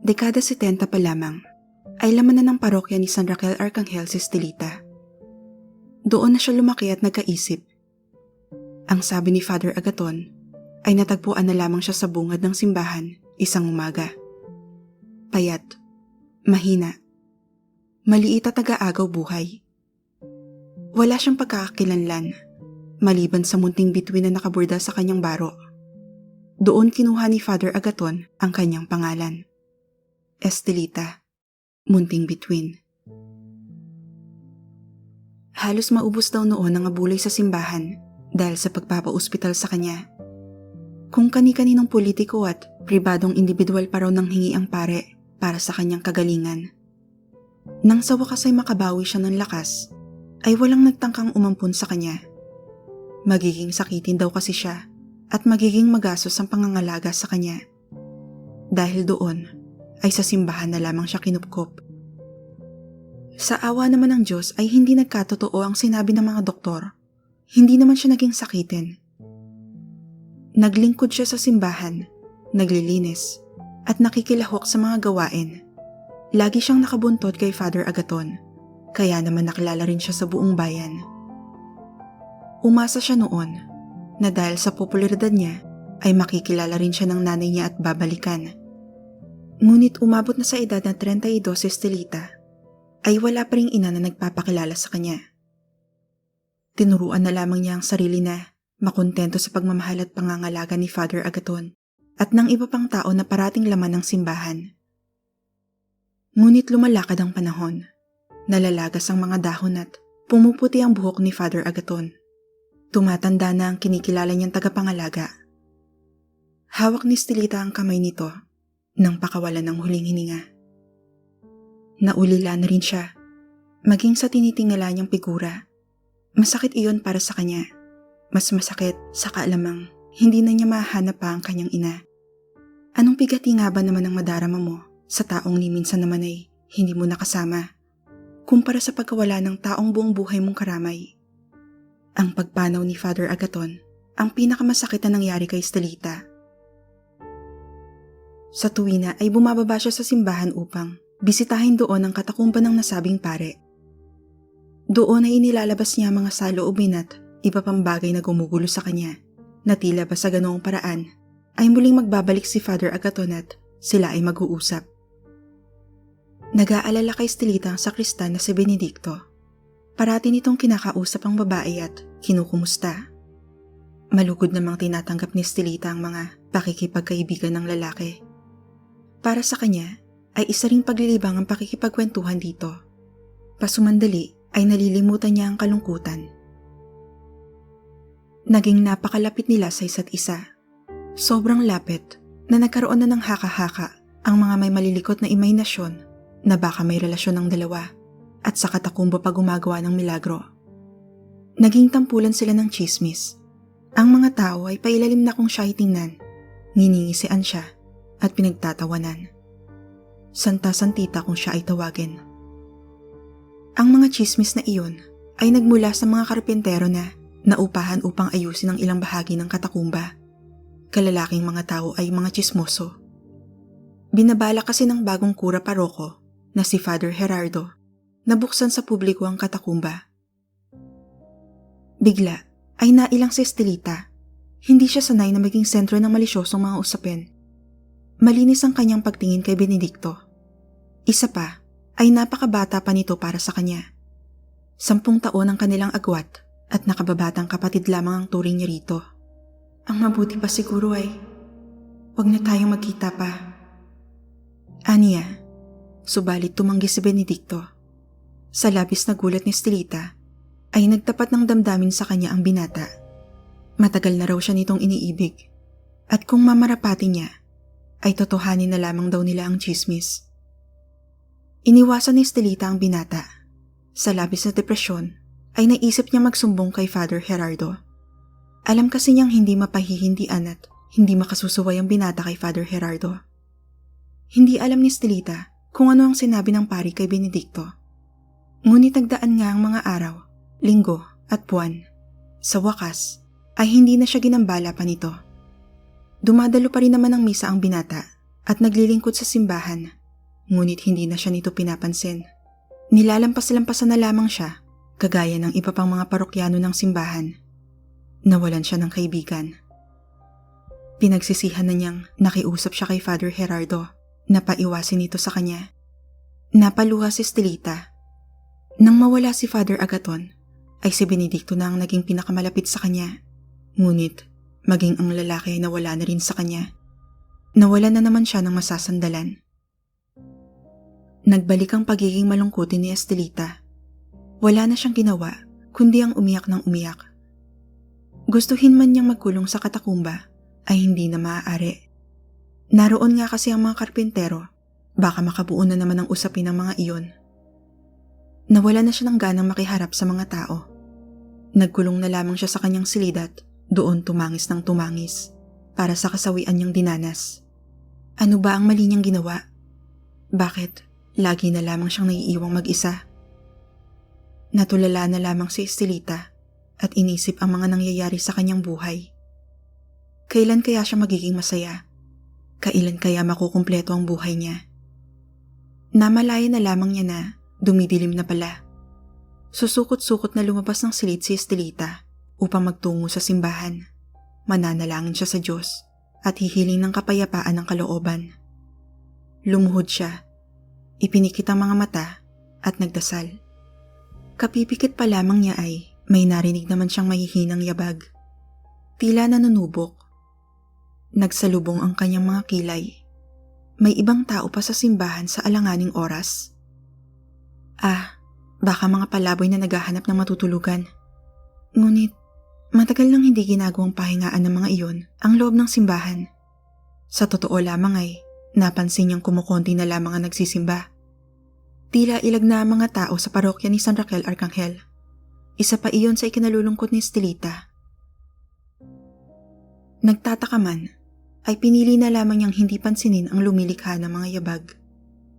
Dekada 70 pa lamang ay laman na ng parokya ni San Raquel Arcangel si Estelita. Doon na siya lumaki at nagkaisip. Ang sabi ni Father Agaton ay natagpuan na lamang siya sa bungad ng simbahan isang umaga. Payat, mahina, maliit at taga-agaw buhay. Wala siyang pagkakakilanlan maliban sa munting bituin na nakaburda sa kanyang baro. Doon kinuha ni Father Agaton ang kanyang pangalan. Estelita, munting bituin. Halos maubos daw noon ang abuloy sa simbahan dahil sa pagpapa-ospital sa kanya. Kung kani-kaninong politiko at pribadong individual pa raw nang hingi ang pare para sa kanyang kagalingan. Nang sa wakas ay makabawi siya ng lakas, ay walang nagtangkang umampun sa kanya. Magiging sakitin daw kasi siya at magiging magastos ang pangangalaga sa kanya. Dahil doon ay sa simbahan na lamang siya kinupkop. Sa awa naman ng Diyos ay hindi nagkatotoo ang sinabi ng mga doktor. Hindi naman siya naging sakitin. Naglingkod siya sa simbahan, naglilinis, at nakikilahok sa mga gawain. Lagi siyang nakabuntot kay Father Agaton, kaya naman nakilala rin siya sa buong bayan. Umasa siya noon na dahil sa popularidad niya ay makikilala rin siya ng nanay niya at babalikan. Ngunit umabot na sa edad na 32 si Estelita, ay wala pa ring ina na nagpapakilala sa kanya. Tinuruan na lamang niya ang sarili na makontento sa pagmamahal at pangangalaga ni Father Agaton at ng iba pang tao na parating laman ng simbahan. Ngunit lumalakad ang panahon, nalalagas ang mga dahon at pumuputi ang buhok ni Father Agaton. Tumatanda na ang kinikilala niyang tagapangalaga. Hawak ni Estelita ang kamay nito nang pakawalan ng huling hininga. Naulila na rin siya, maging sa tinitingala niyang figura. Masakit iyon para sa kanya. Mas masakit sa kaalamang hindi na niya mahanap pa ang kanyang ina. Anong bigati nga ba naman ang madarama mo sa taong ni minsan naman ay hindi mo nakasama, kumpara sa pagkawala ng taong buong buhay mong karamay? Ang pagpanaw ni Father Agaton ang pinakamasakit na nangyari kay Estelita. Sa tuwina ay bumababa siya sa simbahan upang bisitahin doon ang katakumba ng nasabing pare. Doon ay inilalabas niya mga saloobin at iba pang bagay na gumugulo sa kanya, na tila ba sa ganoong paraan ay muling magbabalik si Father Agaton at sila ay mag-uusap. Nag-aalala kay Estelita ang sakristan na si Benedicto. Parati nitong kinakausap ang babae at kinukumusta. Malugod namang tinatanggap ni Estelita ang mga pakikipagkaibigan ng lalaki. Para sa kanya ay isa ring paglilibang ang pakikipagkwentuhan dito. Pasumandali ay nalilimutan niya ang kalungkutan. Naging napakalapit nila sa isa't isa. Sobrang lapit na nagkaroon na ng haka-haka ang mga may malilikot na imahinasyon na baka may relasyon ng dalawa at sa katakumba pa gumagawa ng milagro. Naging tampulan sila ng tsismis. Ang mga tao ay pailalim na kung siya ay tingnan, nginingisian siya at pinagtatawanan. Santa-santita kung siya ay tawagin. Ang mga tsismis na iyon ay nagmula sa mga karpentero na naupahan upang ayusin ang ilang bahagi ng katakumba. Kalalaking mga tao ay mga tsismoso. Binabala kasi ng bagong kura paroko na si Father Gerardo na buksan sa publiko ang katakumba. Bigla ay nailang si Estelita. Hindi siya sanay na maging sentro ng malisyosong mga usapin. Malinis ang kanyang pagtingin kay Benedicto. Isa pa ay napakabata pa nito para sa kanya. 10 taon ang kanilang agwat at nakababatang kapatid lamang ang turing niya rito. Ang mabuti pa siguro ay wag na tayong magkita pa. Aniya, subalit tumanggi si Benedicto. Sa labis na gulat ni Estelita ay nagtapat ng damdamin sa kanya ang binata. Matagal na raw siya nitong iniibig at kung mamarapati niya ay totohanin na lamang daw nila ang tsismis. Iniwasan ni Estelita ang binata. Sa labis na depresyon ay naisip niya magsumbong kay Father Gerardo. Alam kasi niyang hindi mapahihindian at hindi makasusuway ang binata kay Father Gerardo. Hindi alam ni Estelita kung ano ang sinabi ng pari kay Benedicto. Ngunit nagdaan nga ang mga araw, linggo at buwan. Sa wakas ay hindi na siya ginambala pa nito. Dumadalo pa rin naman ng misa ang binata at naglilingkod sa simbahan, ngunit hindi na siya nito pinapansin. Nilalampas-lampasan na lamang siya, kagaya ng iba pang mga parokyano ng simbahan. Nawalan siya ng kaibigan. Pinagsisihan na niyang nakiusap siya kay Father Gerardo na paiwasin ito sa kanya. Napaluha si Estelita. Nang mawala si Father Agaton, ay si Benedicto na ang naging pinakamalapit sa kanya. Ngunit, maging ang lalaki ay nawala na rin sa kanya. Nawalan na naman siya ng masasandalan. Nagbalik ang pagiging malungkutin ni Estelita. Wala na siyang ginawa, kundi ang umiyak ng umiyak. Gustuhin man niyang magkulong sa katakumba, ay hindi na maaari. Naroon nga kasi ang mga karpintero, baka makabuo na naman ang usapin ng mga iyon. Nawala na siya ng ganang makiharap sa mga tao. Nagkulong na lamang siya sa kanyang silid at doon tumangis ng tumangis para sa kasawian niyang dinanas. Ano ba ang mali niyang ginawa? Bakit lagi na lamang siyang naiiwang mag-isa? Natulala na lamang si Estelita at inisip ang mga nangyayari sa kanyang buhay. Kailan kaya siya magiging masaya? Kailan kaya makukumpleto ang buhay niya? Namalaya na lamang niya na dumidilim na pala. Susukot-sukot na lumabas ng silid si Estelita upang magtungo sa simbahan. Mananalangin siya sa Diyos at hihiling ng kapayapaan ng kalooban. Lumuhod siya, ipinikit ang mga mata at nagdasal. Kapipikit pa lamang niya ay may narinig naman siyang mahihinang yabag. Tila nanunubok. Nagsalubong ang kanyang mga kilay. May ibang tao pa sa simbahan sa alanganing oras. Baka mga palaboy na naghahanap ng matutulugan. Ngunit, matagal nang hindi ginagawang pahingaan ng mga iyon ang loob ng simbahan. Sa totoo lamang ay, napansin niyang kumukonti na lamang ang nagsisimba. Tila ilag na ang mga tao sa parokya ni San Raquel Arcangel. Isa pa iyon sa ikinalulungkot ni Estelita. Nagtataka man, ay pinili na lamang niyang hindi pansinin ang lumilikha ng mga yabag.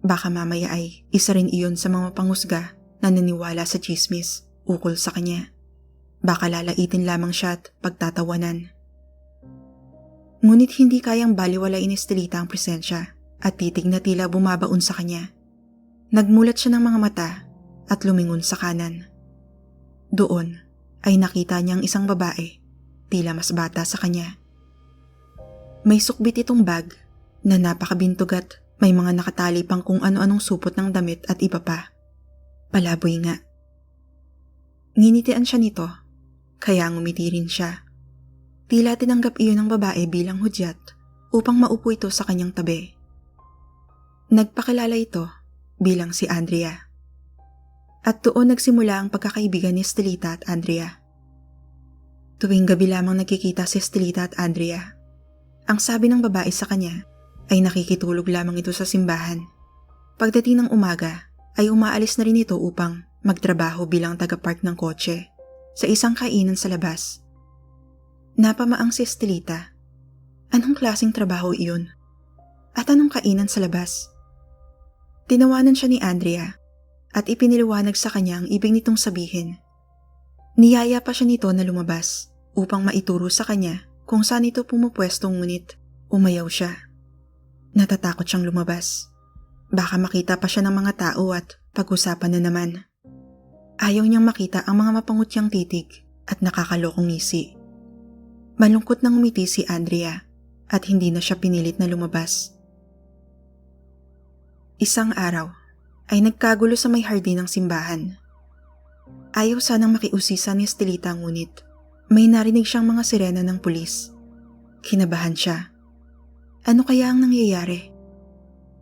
Baka mamaya ay isa rin iyon sa mga panghusga na naniwala sa tsismis ukol sa kanya. Baka lalaitin lamang siya at pagtatawanan. Ngunit hindi kayang baliwalain ni Estelita ang presensya at titig na tila bumabaon sa kanya. Nagmulat siya ng mga mata at lumingon sa kanan. Doon ay nakita niyang isang babae, tila mas bata sa kanya. May sukbit itong bag na napakabintog at may mga nakatali pang kung ano-anong supot ng damit at iba pa. Palaboy nga. Nginitian siya nito, kaya ngumiti rin siya. Tila tinanggap iyon ng babae bilang hudyat upang maupo ito sa kanyang tabi. Nagpakilala ito bilang si Andrea. At doon nagsimula ang pagkakaibigan ni Estelita at Andrea. Tuwing gabi lamang nagkikita si Estelita at Andrea. Ang sabi ng babae sa kanya ay nakikitulog lamang ito sa simbahan. Pagdating ng umaga ay umaalis na rin ito upang magtrabaho bilang taga-park ng kotse sa isang kainan sa labas. Napamaang si Estelita. Anong klaseng trabaho iyon? At anong kainan sa labas? Tinawanan siya ni Andrea at ipiniliwanag sa kanya ang ibig nitong sabihin. Niyaya pa siya nito na lumabas upang maituro sa kanya kung saan ito pumupwesto, ngunit umayaw siya. Natatakot siyang lumabas. Baka makita pa siya ng mga tao at pag-usapan na naman. Ayaw niyang makita ang mga mapangutyang titig at nakakalokong ngisi. Malungkot nang umiti si Andrea at hindi na siya pinilit na lumabas. Isang araw ay nagkagulo sa may hardin ng simbahan. Ayaw sanang makiusisa ni Estelita, ngunit may narinig siyang mga sirena ng pulis. Kinabahan siya. Ano kaya ang nangyayari?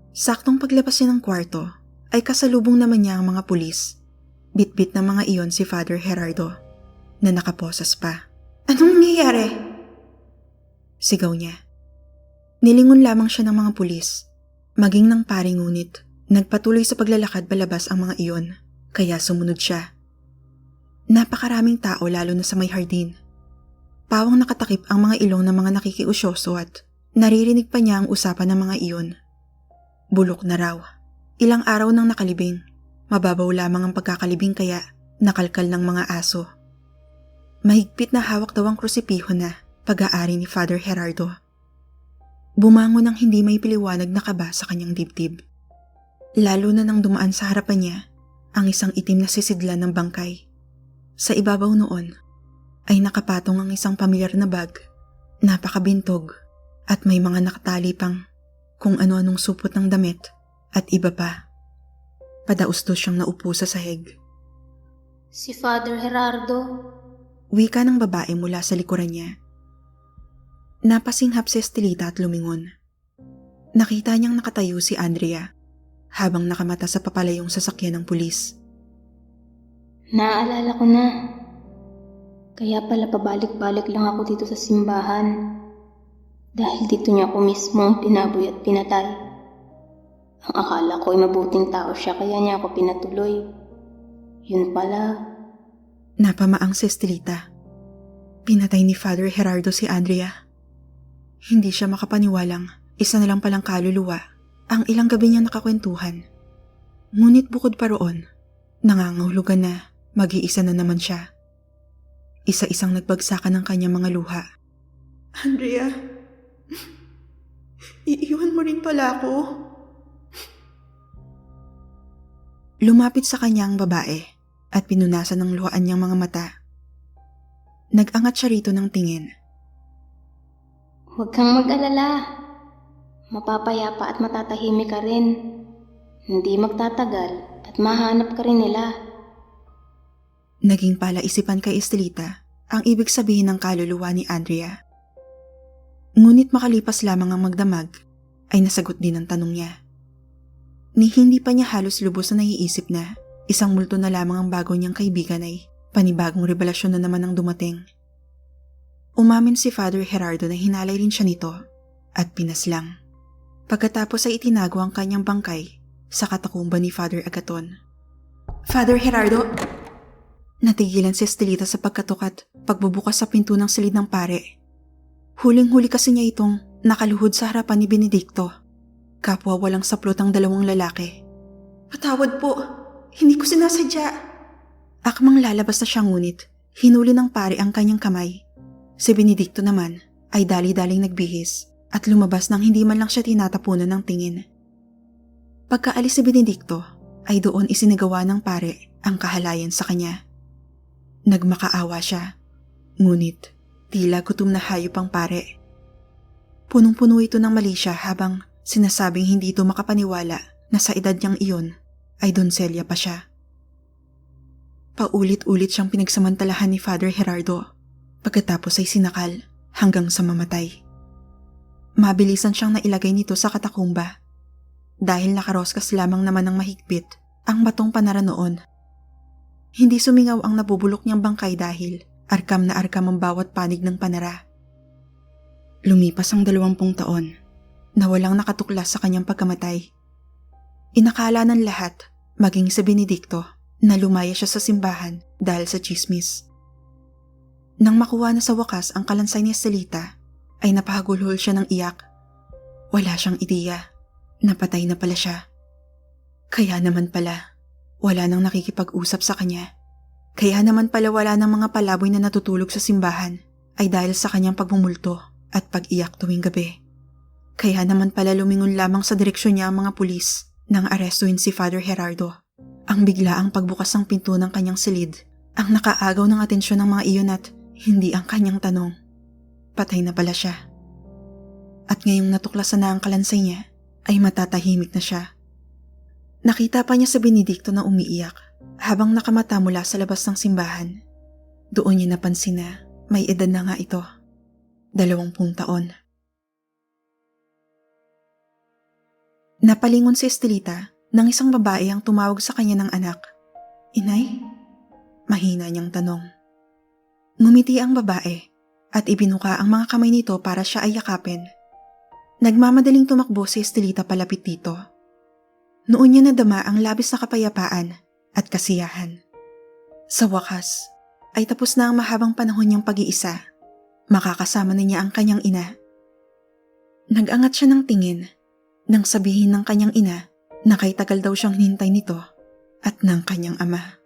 Saktong paglabas niya ng kwarto ay kasalubong naman niya ang mga pulis. Bitbit ng mga iyon si Father Gerardo na nakaposas pa. Anong nangyayari? Sigaw niya. Nilingon lamang siya ng mga pulis. Maging ng pari, ngunit nagpatuloy sa paglalakad palabas ang mga iyon, kaya sumunod siya. Napakaraming tao, lalo na sa may hardin. Pawang nakatakip ang mga ilong ng mga nakikiusyoso at naririnig pa niya ang usapan ng mga iyon. Bulok na raw. Ilang araw nang nakalibing. Mababaw lamang ang pagkakalibing kaya nakalkal ng mga aso. Mahigpit na hawak daw ang krusipiho na pag-aari ni Father Gerardo. Bumangon ng hindi may piliwanag na kaba sa kanyang dibdib. Lalo na nang dumaan sa harapan niya ang isang itim na sisidlan ng bangkay. Sa ibabaw noon ay nakapatong ang isang pamilyar na bag, napakabintog at may mga nakatali pang kung ano-anong supot ng damit at iba pa. Padaustos siyang naupo sa sahig. Si Father Gerardo. Wika ng babae mula sa likuran niya. Napasinghap si Estelita at lumingon. Nakita niyang nakatayo si Andrea habang nakamata sa papalayong sasakyan ng pulis. Naaalala ko na. Kaya pala pabalik-balik lang ako dito sa simbahan. Dahil dito niya ako mismo tinaboy at pinatay. Ang akala ko ay mabuting tao siya kaya niya ako pinatuloy. Yun pala. Napamaang si Estelita. Pinatay ni Father Gerardo si Andrea. Hindi siya makapaniwalang isa na lang palang kaluluwa ang ilang gabi niyang nakakwentuhan. Ngunit bukod pa roon, nangangahulugan na mag-iisa na naman siya. Isa-isang nagbagsakan ng kanyang mga luha. Andrea, iiwan mo rin pala ako. Lumapit sa kanya ang babae at pinunasan ng luhaan niyang mga mata. Nag-angat siya rito ng tingin. Huwag kang mag-alala. Mapapayapa at matatahimik ka rin. Hindi magtatagal at mahanap ka rin nila. Naging palaisipan kay Estelita ang ibig sabihin ng kaluluwa ni Andrea. Ngunit makalipas lamang ang magdamag, ay nasagot din ang tanong niya. Ni hindi pa niya halos lubos na naiisip na isang multo na lamang ang bago niyang kaibigan ay panibagong revelasyon na naman ang dumating. Umamin si Father Gerardo na hinalay rin siya nito at pinaslang. Pagkatapos ay itinago ang kanyang bangkay sa katakumba ni Father Agaton. Father Gerardo! Natigilan si Estelita sa pagkatok at pagbubukas sa pinto ng silid ng pare. Huling-huli kasi niya itong nakaluhod sa harapan ni Benedicto. Kapwa walang saplot ang dalawang lalaki. Patawad po, hindi ko sinasadya. Akmang lalabas na siya ngunit, hinuli ng pare ang kanyang kamay. Si Benedicto naman ay dali-daling nagbihis at lumabas nang hindi man lang siya tinatapunan ng tingin. Pagkaalis si Benedicto ay doon isinagawa ng pare ang kahalayan sa kanya. Nagmakaawa siya, ngunit tila gutom na hayop ang pare. Punong-puno ito ng mali siya habang sinasabing hindi ito makapaniwala na sa edad niyang iyon ay donselya pa siya. Paulit-ulit siyang pinagsamantalahan ni Father Gerardo, pagkatapos ay sinakal hanggang sa mamatay. Mabilisan siyang nailagay nito sa katakumba dahil nakaroskas lamang naman ng mahigpit ang batong panara noon. Hindi sumingaw ang nabubulok niyang bangkay dahil arkam na arkam ang bawat panig ng panara. Lumipas ang 20 taon na walang nakatuklas sa kanyang pagkamatay. Inakala ng lahat, maging si Benedicto, na lumaya siya sa simbahan dahil sa tsismis. Nang makuha na sa wakas ang kalansay ni Estelita, ay napahagulhol siya ng iyak. Wala siyang ideya, napatay na pala siya. Kaya naman pala, wala nang nakikipag-usap sa kanya. Kaya naman pala wala nang mga palaboy na natutulog sa simbahan ay dahil sa kanyang pagmumulto at pag-iyak tuwing gabi. Kaya naman pala lumingon lamang sa direksyon niya ang mga pulis nang arestuin si Father Gerardo. Ang biglaang pagbukas ng pinto ng kanyang silid ang nakaagaw ng atensyon ng mga iyon at hindi ang kanyang tanong. Patay na pala siya. At ngayong natuklasan na ang kalansay niya, ay matatahimik na siya. Nakita pa niya sa Benedicto na umiiyak habang nakamata mula sa labas ng simbahan. Doon niya napansin na may edad na nga ito. 20 taon. Napalingon si Estelita nang isang babae ang tumawag sa kanya ng anak. Inay? Mahina niyang tanong. Ngumiti ang babae at ibinuka ang mga kamay nito para siya ay yakapin. Nagmamadaling tumakbo si Estelita palapit dito. Noon niya nadama ang labis na kapayapaan at kasiyahan. Sa wakas, ay tapos na ang mahabang panahon niyang pag-iisa. Makakasama na niya ang kanyang ina. Nag-angat siya ng tingin nang sabihin ng kanyang ina na kay tagal daw siyang hinintay nito at ng kanyang ama.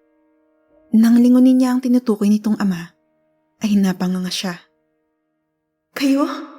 Nang lingunin niya ang tinutukoy nitong ama, ay napanganga siya. Kayo?